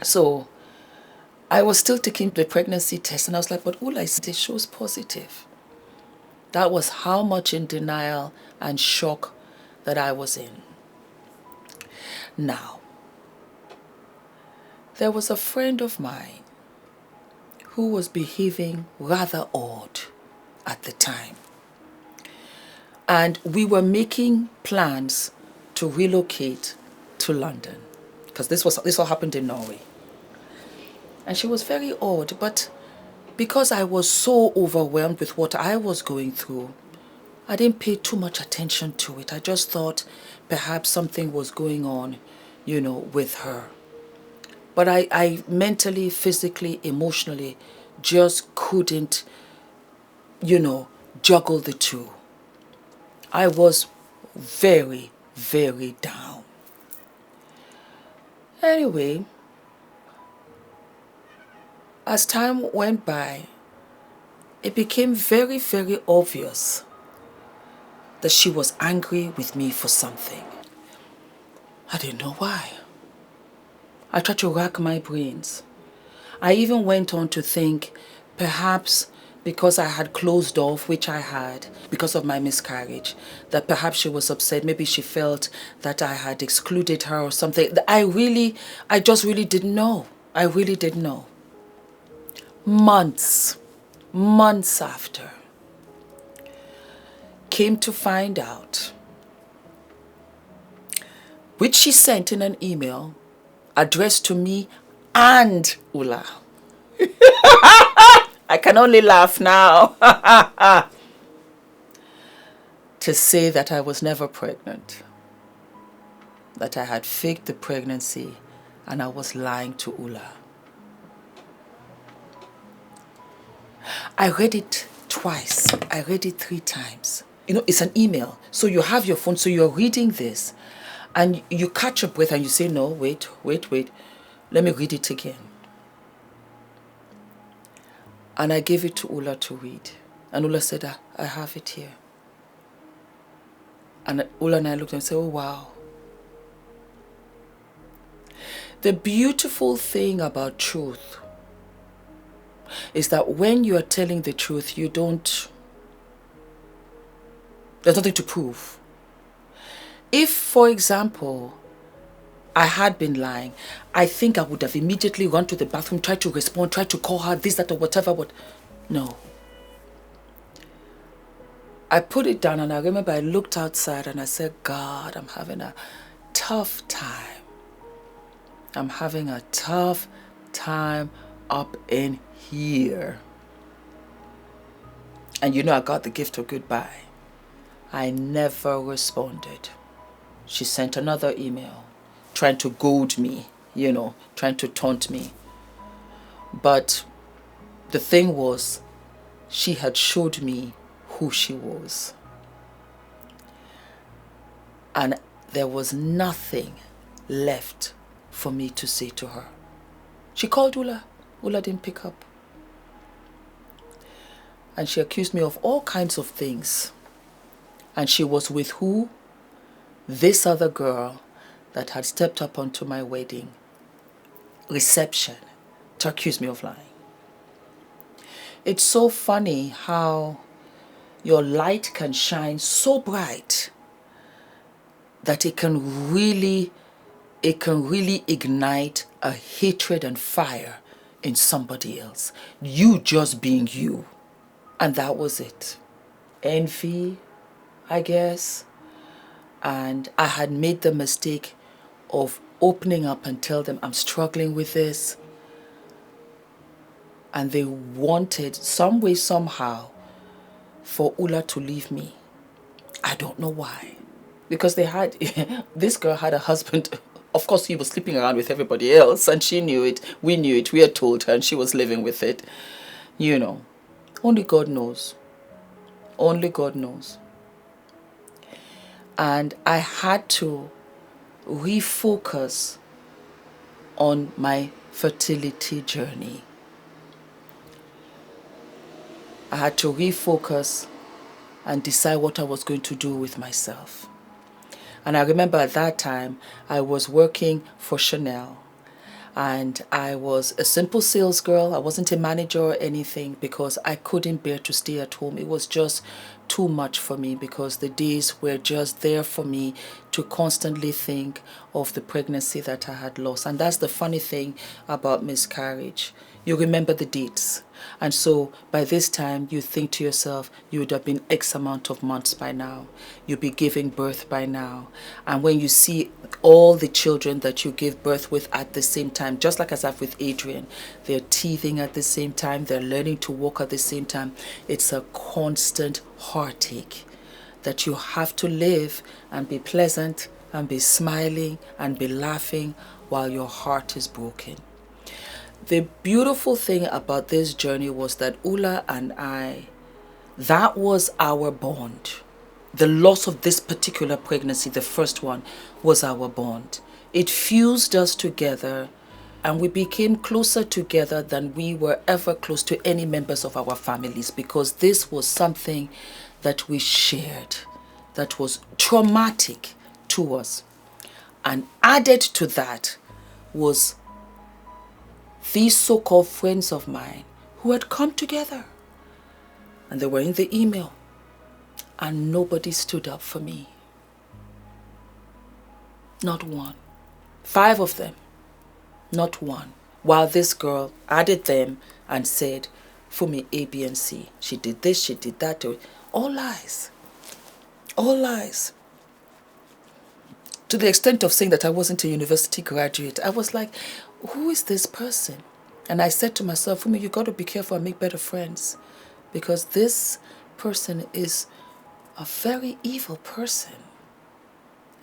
So I was still taking the pregnancy test, and I was like, but all I see shows positive. That was how much in denial and shock that I was in. Now, there was a friend of mine who was behaving rather odd at the time. And we were making plans to relocate to London, because this all happened in Norway. And she was very odd, but because I was so overwhelmed with what I was going through, I didn't pay too much attention to it. I just thought perhaps something was going on, with her. But I mentally, physically, emotionally just couldn't, juggle the two. I was very, very down. Anyway, as time went by, it became very, very obvious that she was angry with me for something. I didn't know why. I tried to rack my brains. I even went on to think perhaps because I had closed off, which I had, because of my miscarriage, that perhaps she was upset. Maybe she felt that I had excluded her or something. I just really didn't know. I really didn't know. Months after, came to find out, which she sent in an email addressed to me and Ula. I can only laugh now. To say that I was never pregnant, that I had faked the pregnancy and I was lying to Ula. I read it twice. I read it 3 times. It's an email. So you have your phone, so you're reading this and you catch your breath and you say, no, wait. Let me read it again. And I gave it to Ula to read. And Ula said, I have it here. And Ula and I looked and said, oh, wow. The beautiful thing about truth is that when you are telling the truth, there's nothing to prove. If, for example, I had been lying, I think I would have immediately run to the bathroom, tried to respond, tried to call her, this, that, or whatever, but no. I put it down and I remember I looked outside and I said, God, I'm having a tough time. I'm having a tough time up in here. And I got the gift of goodbye. I never responded. She sent another email trying to goad me, trying to taunt me. But the thing was, she had showed me who she was. And there was nothing left for me to say to her. She called Ula. Ula didn't pick up. And she accused me of all kinds of things. And she was with who? This other girl that had stepped up onto my wedding reception to accuse me of lying. It's so funny how your light can shine so bright that it can really ignite a hatred and fire in somebody else. You just being you. And that was it. Envy, I guess. And I had made the mistake of opening up and tell them I'm struggling with this. And they wanted, some way, somehow, for Ula to leave me. I don't know why. Because this girl had a husband Of course, he was sleeping around with everybody else, and she knew it. We knew it. We had told her, and she was living with it. You know, only God knows. Only God knows. And I had to refocus on my fertility journey. I had to refocus and decide what I was going to do with myself. And I remember at that time, I was working for Chanel. And I was a simple sales girl. I wasn't a manager or anything because I couldn't bear to stay at home. It was just too much for me because the days were just there for me to constantly think of the pregnancy that I had lost. And that's the funny thing about miscarriage. You remember the dates. And so by this time, you think to yourself, you would have been X amount of months by now. You'll be giving birth by now. And when you see all the children that you give birth with at the same time, just like as I've with Adrian, they're teething at the same time, they're learning to walk at the same time. It's a constant heartache that you have to live and be pleasant and be smiling and be laughing while your heart is broken. The beautiful thing about this journey was that Ula and I, that was our bond. The loss of this particular pregnancy, the first one, was our bond. It fused us together and we became closer together than we were ever close to any members of our families because this was something that we shared that was traumatic to us. And added to that was these so-called friends of mine who had come together and they were in the email and nobody stood up for me. Not one. 5 of them. Not one. While this girl added them and said, Fumi A, B, and C. She did this, she did that. All lies. All lies. To the extent of saying that I wasn't a university graduate, I was like, who is this person? And I said to myself, Fumi, you got to be careful and make better friends because this person is a very evil person.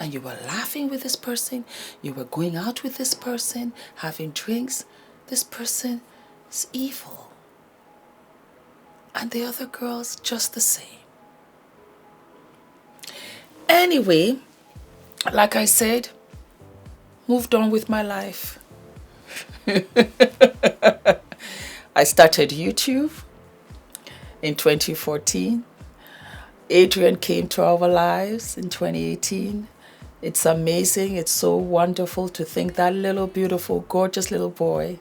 And you were laughing with this person, you were going out with this person, having drinks. This person is evil. And the other girls just the same. Anyway, like I said, moved on with my life. I started YouTube in 2014. Adrian came to our lives in 2018. It's amazing. It's so wonderful to think that little beautiful, gorgeous little boy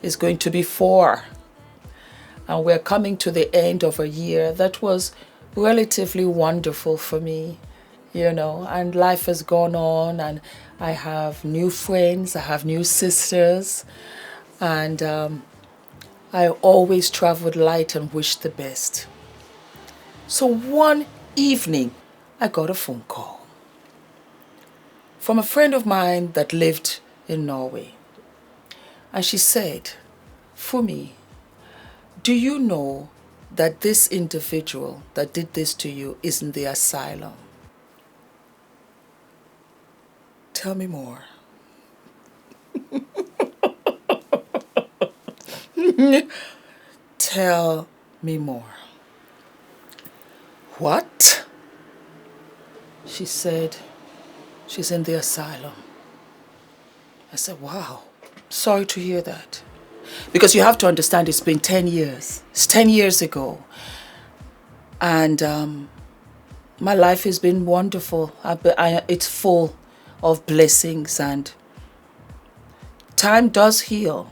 is going to be 4. And we're coming to the end of a year that was relatively wonderful for me, you know, and life has gone on and I have new friends, I have new sisters, and I always traveled light and wished the best. So one evening, I got a phone call from a friend of mine that lived in Norway. And she said, Fumi, do you know that this individual that did this to you is in the asylum? Tell me more. Tell me more. What? She said, she's in the asylum. I said, wow, sorry to hear that. Because you have to understand, it's been 10 years. It's 10 years ago. And my life has been wonderful. It's full of blessings, and time does heal.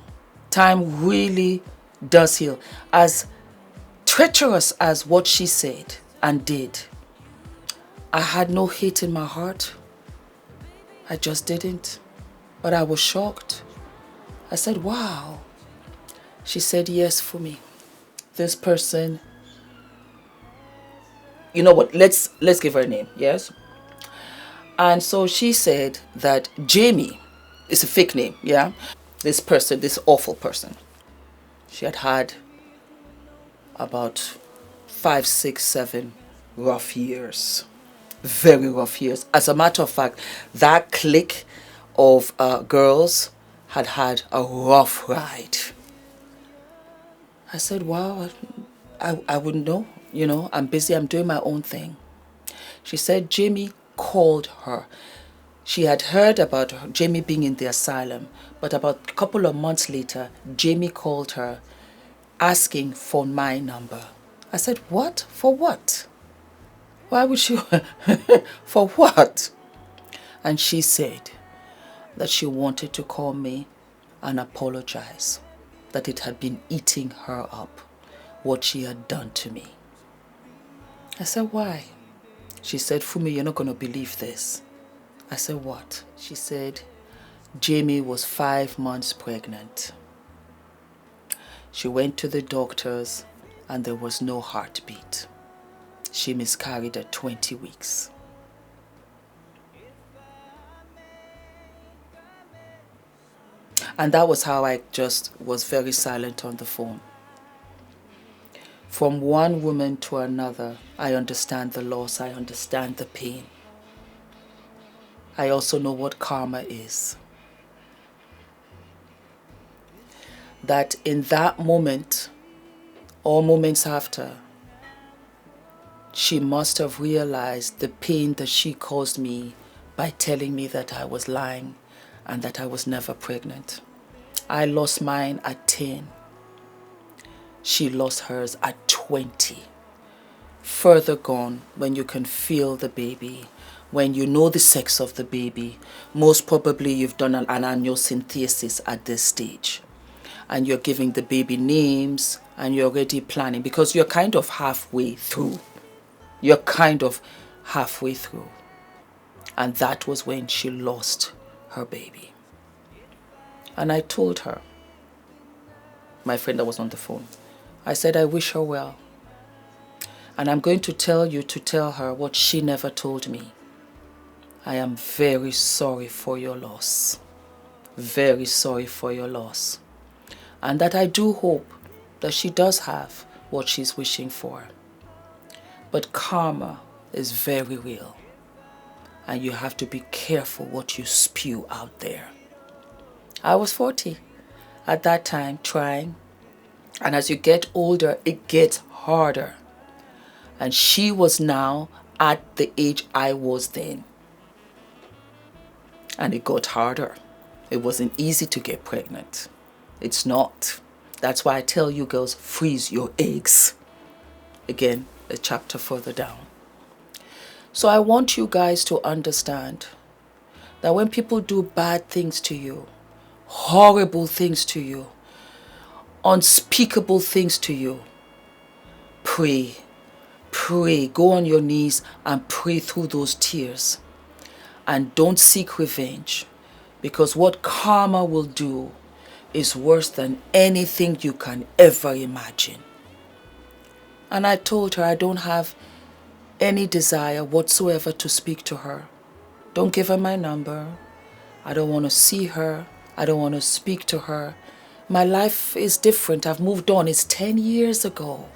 Time really does heal. As treacherous as what she said and did, I had no hate in my heart. I just didn't. But I was shocked. I said, wow. She said, yes, for me. This person, you know what, let's give her a name, yes? And so she said that Jamie is a fake name, yeah? This person, this awful person, she had had about 5, 6, 7 rough years. Very rough years. As a matter of fact, that clique of girls had had a rough ride. I said, wow, I wouldn't know. You know, I'm busy. I'm doing my own thing. She said Jamie called her. She had heard about Jamie being in the asylum, but about a couple of months later, Jamie called her asking for my number. I said, what? For what? Why would she? For what? And she said that she wanted to call me and apologize, that it had been eating her up, what she had done to me. I said, why? She said, Fumi, you're not going to believe this. I said, what? She said, Jamie was 5 months pregnant. She went to the doctors and there was no heartbeat. She miscarried at 20 weeks. And that was how I just was very silent on the phone. From one woman to another, I understand the loss, I understand the pain. I also know what karma is. That in that moment, or moments after, she must have realized the pain that she caused me by telling me that I was lying and that I was never pregnant. I lost mine at 10. She lost hers at 20. Further gone, when you can feel the baby, when you know the sex of the baby, most probably you've done an amniocentesis at this stage. And you're giving the baby names and you're already planning because you're kind of halfway through. You're kind of halfway through. And that was when she lost her baby. And I told her, my friend that was on the phone, I said, I wish her well. And I'm going to tell you to tell her what she never told me. I am very sorry for your loss. Very sorry for your loss. And that I do hope that she does have what she's wishing for. But karma is very real. And you have to be careful what you spew out there. I was 40 at that time, trying. And as you get older, it gets harder. And she was now at the age I was then. And it got harder. It wasn't easy to get pregnant. It's not. That's why I tell you girls, freeze your eggs. Again, a chapter further down. So I want you guys to understand that when people do bad things to you, horrible things to you, unspeakable things to you, pray. Pray. Go on your knees and pray through those tears. And don't seek revenge. Because what karma will do is worse than anything you can ever imagine. And I told her I don't have any desire whatsoever to speak to her. Don't give her my number. I don't want to see her. I don't want to speak to her. My life is different. I've moved on. It's 10 years ago.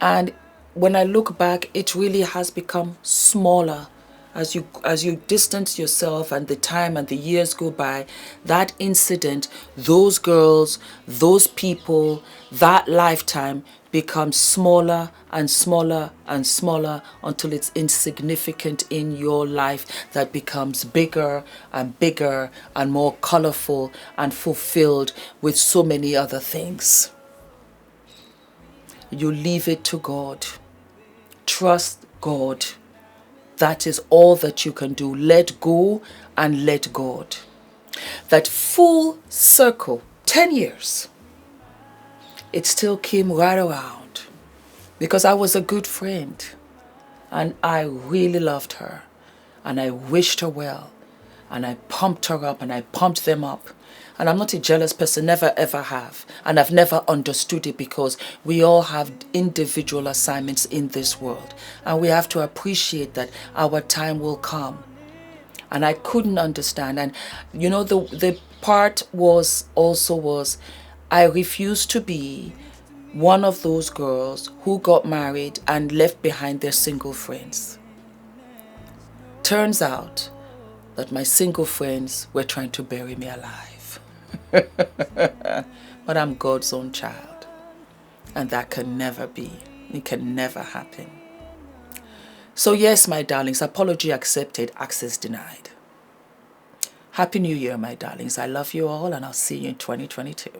And when I look back, it really has become smaller. As you distance yourself and the time and the years go by, that incident, those girls, those people, that lifetime becomes smaller and smaller and smaller until it's insignificant in your life that becomes bigger and bigger and more colorful and fulfilled with so many other things. You leave it to God. Trust God. That is all that you can do. Let go and let God. That full circle, 10 years, it still came right around because I was a good friend and I really loved her and I wished her well and I pumped her up and I pumped them up. And I'm not a jealous person, never ever have. And I've never understood it because we all have individual assignments in this world. And we have to appreciate that our time will come. And I couldn't understand. And you know, the part was I refused to be one of those girls who got married and left behind their single friends. Turns out that my single friends were trying to bury me alive. But I'm God's own child, and that can never be. It can never happen. So yes, my darlings, apology accepted, access denied. Happy New Year, my darlings. I love you all, and I'll see you in 2022.